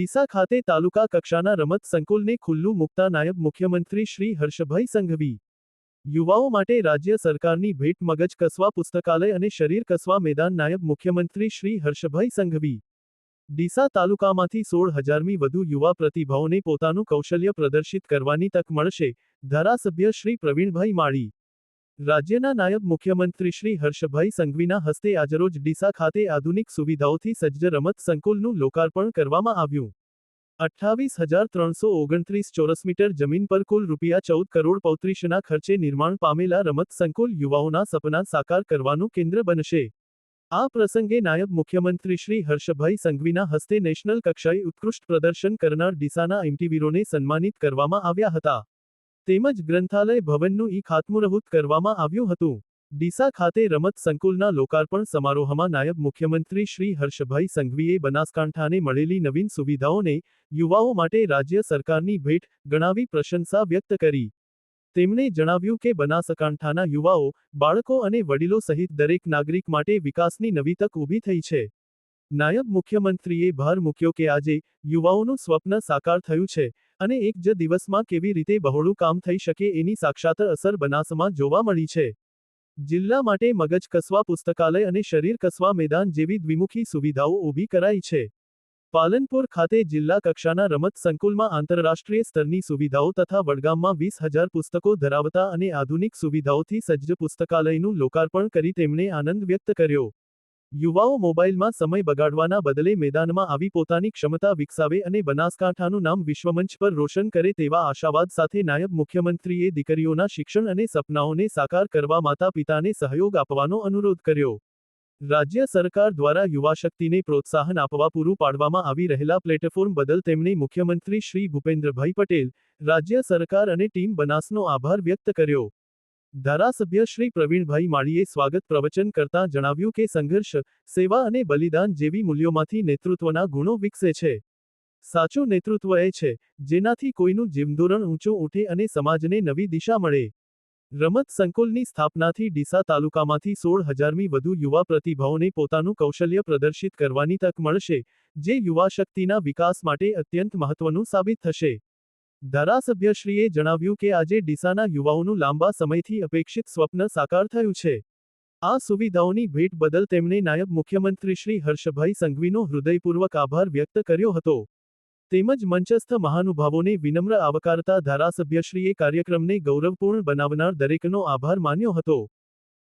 ડીસા ખાતે તાલુકા કક્ષાના રમત સંકુલને ખુલ્લું મૂકતા નાયબ મુખ્યમંત્રી શ્રી હર્ષભાઈ સંઘવી યુવાઓ માટે રાજ્ય સરકારની ભેટ મગજ કસવા પુસ્તકાલય અને શરીર કસવા મેદાન નાયબ મુખ્યમંત્રી શ્રી હર્ષભાઈ સંઘવી ડીસા તાલુકામાંથી 16,000મી વધુ યુવા પ્રતિભાઓને પોતાનું કૌશલ્ય પ્રદર્શિત કરવાની તક મળશે ધારાસભ્ય શ્રી પ્રવીણભાઈ માળી રાજ્યના નાયબ મુખ્યમંત્રી શ્રી હર્ષભાઈ સંઘવીના હસ્તે આજરોજ ડીસા ખાતે આધુનિક સુવિધાઓથી સજ્જ રમત સંકુલનું લોકાર્પણ કરવામાં આવ્યું 28,329 ચોરસ મીટર જમીન પર કુલ ₹14,35,00,000ના ખર્ચે નિર્માણ પામેલા રમત સંકુલ યુવાઓના સપના સાકાર કરવાનું કેન્દ્ર બનશે આ પ્રસંગે નાયબ મુખ્યમંત્રી શ્રી હર્ષભાઈ સંઘવીના હસ્તે નેશનલ કક્ષાએ ઉત્કૃષ્ટ પ્રદર્શન કરનાર ડીસાના એમટીવીરોને સન્માનિત કરવામાં આવ્યા હતા તેમજ ગ્રંથાલય ભવનનું ખાતમુહૂર્ત કરવામાં આવ્યું હતું ડીસા ખાતે રમત સંકુલના લોકાર્પણ સમારોહમાં નાયબ મુખ્યમંત્રી શ્રી હર્ષભાઈ સંઘવીએ બનાસકાંઠાને મળેલી નવીન સુવિધાઓને યુવાઓ માટે રાજ્ય સરકારની ભેટ ગણાવી પ્રશંસા વ્યક્ત કરી તેમણે જણાવ્યું કે બનાસકાંઠાના યુવાઓ બાળકો અને વડીલો સહિત દરેક નાગરિક માટે વિકાસની નવી તક ઊભી થઈ છે નાયબ મુખ્યમંત્રીએ ભાર મૂક્યો કે આજે યુવાઓનું સ્વપ્ન સાકાર થયું છે અને એક જ દિવસમાં કેવી રીતે બહોળું કામ થઈ શકે એની સાક્ષાત અસર બનાસમાં જોવા મળી છે જિલ્લા માટે મગજ કસવા પુસ્તકાલય અને શરીર કસવા મેદાન જેવી દ્વિમુખી સુવિધાઓ ઊભી કરાઈ છે પાલનપુર ખાતે જિલ્લા કક્ષાના રમત સંકુલમાં આંતરરાષ્ટ્રીય સ્તરની સુવિધાઓ તથા વડગામમાં 20,000 પુસ્તકો ધરાવતા અને આધુનિક સુવિધાઓથી સજ્જ પુસ્તકાલયનું લોકાર્પણ કરી તેમણે આનંદ વ્યક્ત કર્યો યુવાઓ મોબાઈલમાં સમય બગાડવાના બદલે મેદાનમાં આવી પોતાની ક્ષમતા વિકસાવે અને બનાસકાંઠાનું નામ વિશ્વમંચ પર રોશન કરે તેવા આશાવાદ સાથે નાયબ મુખ્યમંત્રીએ દીકરીઓના શિક્ષણ અને સપનાઓને સાકાર કરવા માતા પિતાને સહયોગ આપવાનો અનુરોધ કર્યો રાજ્ય સરકાર દ્વારા યુવાશક્તિને પ્રોત્સાહન આપવા પૂરું પાડવામાં આવી રહેલા પ્લેટફોર્મ બદલ તેમણે મુખ્યમંત્રી શ્રી ભૂપેન્દ્રભાઈ પટેલ રાજ્ય સરકાર અને ટીમ બનાસનો આભાર વ્યક્ત કર્યો ધારાસભ્ય શ્રી પ્રવીણભાઈ માળીએ સ્વાગત પ્રવચન કરતા જણાવ્યું કે સંઘર્ષ સેવા અને બલિદાન જેવી મૂલ્યોમાંથી નેતૃત્વના ગુણો વિકસે છે સાચું નેતૃત્વ એ છે જેનાથી કોઈનું જીવનધોરણ ઊંચું ઉઠે અને સમાજને નવી દિશા મળે રમત સંકુલની સ્થાપનાથી ડીસા તાલુકામાંથી 16,000મી વધુ યુવા પ્રતિભાઓને પોતાનું કૌશલ્ય પ્રદર્શિત કરવાની તક મળશે જે યુવાશક્તિના વિકાસ માટે અત્યંત મહત્વનું સાબિત થશે ધારાસભ્યશ્રીએ જણાવ્યું કે આજે ડીસાના યુવાઓનું લાંબા સમયથી અપેક્ષિત સ્વપ્ન સાકાર થયું છે આ સુવિધાઓની ભેટ બદલ તેમણે નાયબ મુખ્યમંત્રી શ્રી હર્ષભાઈ સંઘવીનો હૃદયપૂર્વક આભાર વ્યક્ત કર્યો હતો તેમજ મંચસ્થ મહાનુભાવોને વિનમ્ર આવકારતા ધારાસભ્યશ્રીએ કાર્યક્રમને ગૌરવપૂર્ણ બનાવનાર દરેકનો આભાર માન્યો હતો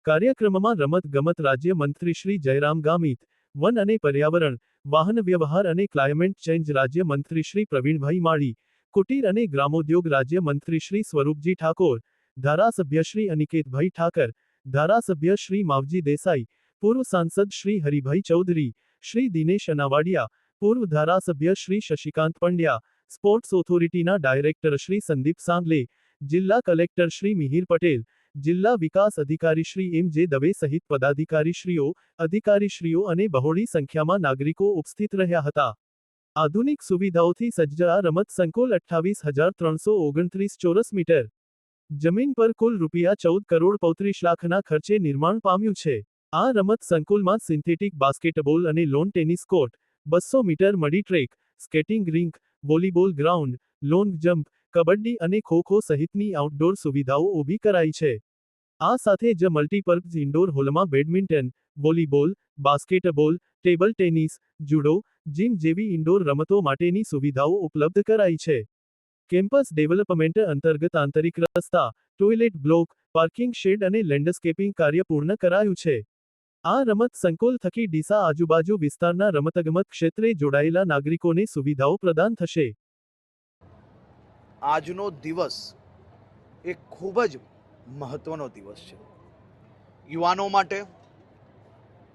કાર્યક્રમમાં રમત ગમત રાજ્ય મંત્રી શ્રી જયરામ ગામિત વન અને પર્યાવરણ વાહન વ્યવહાર અને ક્લાઇમેટ ચેન્જ રાજ્ય મંત્રી શ્રી પ્રવીણભાઈ માળી કુટીર અને ગ્રામોદ્યોગ રાજ્ય મંત્રી શ્રી સ્વરૂપજી ઠાકોર ધારાસભ્ય શ્રી અનિકેતભાઈ ઠાકર ધારાસભ્ય શ્રી માવજી દેસાઈ પૂર્વ સાંસદ શ્રી હરિભાઈ ચૌધરી શ્રી દિનેશ અનાવાડિયા પૂર્વ ધારાસભ્ય શ્રી શશિકાંત પંડ્યા સ્પોર્ટ્સ ઓથોરિટીના ડાયરેક્ટર શ્રી સંદીપ સાંગલે જિલ્લા કલેક્ટર શ્રી મિહિર પટેલ જિલ્લા વિકાસ અધિકારી શ્રી એમ જે દવે સહિત અધિકારીશ્રીઓ અને બહોળી સંખ્યામાં નાગરિકો ઉપસ્થિત રહ્યા હતા આધુનિક સુવિધાઓથી સજ્જ આ રમત સંકુલ 28,329 ચોરસ મીટર જમીન પર કુલ ₹14,35,00,000ના ખર્ચે નિર્માણ પામ્યું છે આ રમત સંકુલમાં સિન્થેટિક બાસ્કેટબોલ અને lawn tennis court 200 metre muddy track skating rink volleyball ground long jump kabaddi અને ખોખો સહિતની આઉટડોર સુવિધાઓ ઊભી કરાઈ છે આ સાથે જ મલ્ટીપર્પઝ ઇન્ડોર હોલમાં badminton volleyball basketball table tennis judo gym જેવી ઇન્ડોર રમતો માટેની સુવિધાઓ ઉપલબ્ધ કરાઈ છે કેમ્પસ ડેવલપમેન્ટ અંતર્ગત આંતરિક રસ્તા ટોયલેટ બ્લોક પાર્કિંગ શેડ અને લેન્ડસ્કેપિંગ કાર્ય પૂર્ણ કરાયું છે આ રમત સંકુલ થકી ડીસા આજુબાજુ વિસ્તારના રમતગમત ક્ષેત્રે જોડાયેલા નાગરિકોને સુવિધાઓ પ્રદાન થશે આજનો દિવસ એક ખૂબ જ મહત્વનો દિવસ છે યુવાનો માટે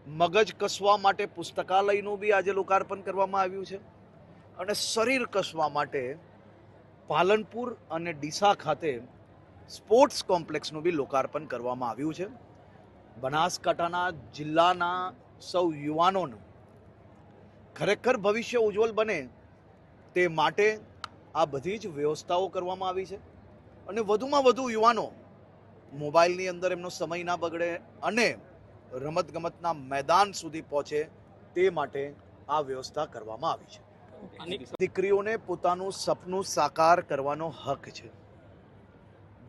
મગજ કસવા માટે પુસ્તકાલયનું બી આજે લોકાર્પણ કરવામાં આવ્યું છે અને શરીર કસવા માટે પાલનપુર અને ડીસા ખાતે સ્પોર્ટ્સ કોમ્પ્લેક્સનું બી લોકાર્પણ કરવામાં આવ્યું છે બનાસકાંઠાના જિલ્લાના સૌ યુવાનોનું ખરેખર ભવિષ્ય ઉજ્જવળ બને તે માટે આ બધી જ વ્યવસ્થાઓ કરવામાં આવી છે અને વધુમાં વધુ યુવાનો મોબાઈલની અંદર એમનો સમય ના બગડે અને રમતગમતના મેદાન સુધી પહોંચે તે માટે આ વ્યવસ્થા કરવામાં આવી છે। દીકરીઓને પોતાનું સપનું સાકાર કરવાનો હક છે.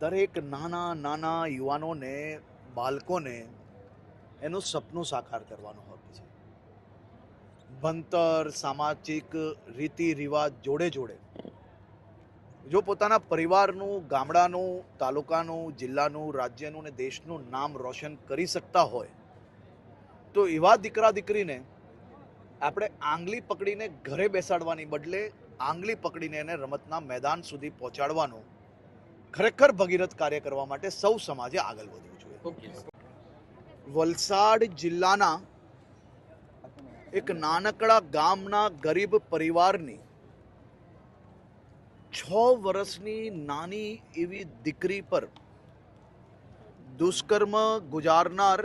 દરેક નાના નાના યુવાનોને, બાળકોને એનું સપનું સાકાર કરવાનો હક છે. ભણતર, સામાજિક રીતિ રિવાજ જોડે જોડે જો પોતાના પરિવારનું, ગામડાનું, તાલુકાનું, જિલ્લાનું, રાજ્યનું ને દેશનું નામ રોશન કરી શકતા હોય તો એવા દીકરા દીકરીને આપણે આંગળી પકડીને ઘરે બેસાડવાની બદલે આંગળી પકડીને એને રમતના મેદાન સુધી પહોંચાડવાનું ખરેખર ભગીરથ કાર્ય કરવા માટે સૌ સમાજે આગળ વધવું જોઈએ. વલસાડ જિલ્લાના એક નાનકડા ગામના ગરીબ પરિવારની 6 વર્ષની નાની એવી દીકરી પર દુષ્કર્મ ગુજારનાર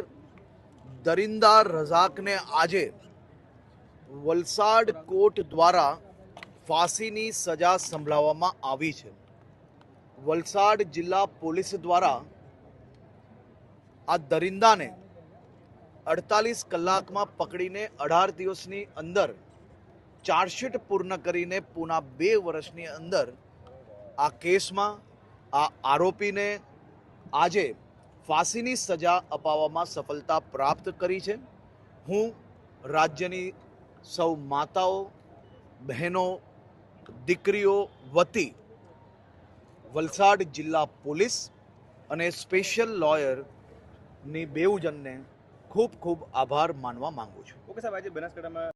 દરિંદા રઝાકને આજે વલસાડ કોર્ટ દ્વારા ફાંસીની સજા સંભળાવવામાં આવી છે. વલસાડ જિલ્લા પોલીસ દ્વારા આ દરિંદાને 48 કલાકમાં પકડીને 18 દિવસની અંદર ચાર્જશીટ પૂર્ણ કરીને પૂના 2 વર્ષની અંદર આ કેસમાં આ આરોપીને આજે ફાંસીની સજા અપાવવામાં સફળતા પ્રાપ્ત કરી છે. હું રાજ્યની સૌ માતાઓ, બહેનો, દીકરીઓ વતી વલસાડ જિલ્લા પોલીસ અને સ્પેશિયલ લોયરની બેઉજનને ખૂબ ખૂબ આભાર માનવા માંગુ છું. ઓકે સાહેબ, આજે બનાસકાંઠામાં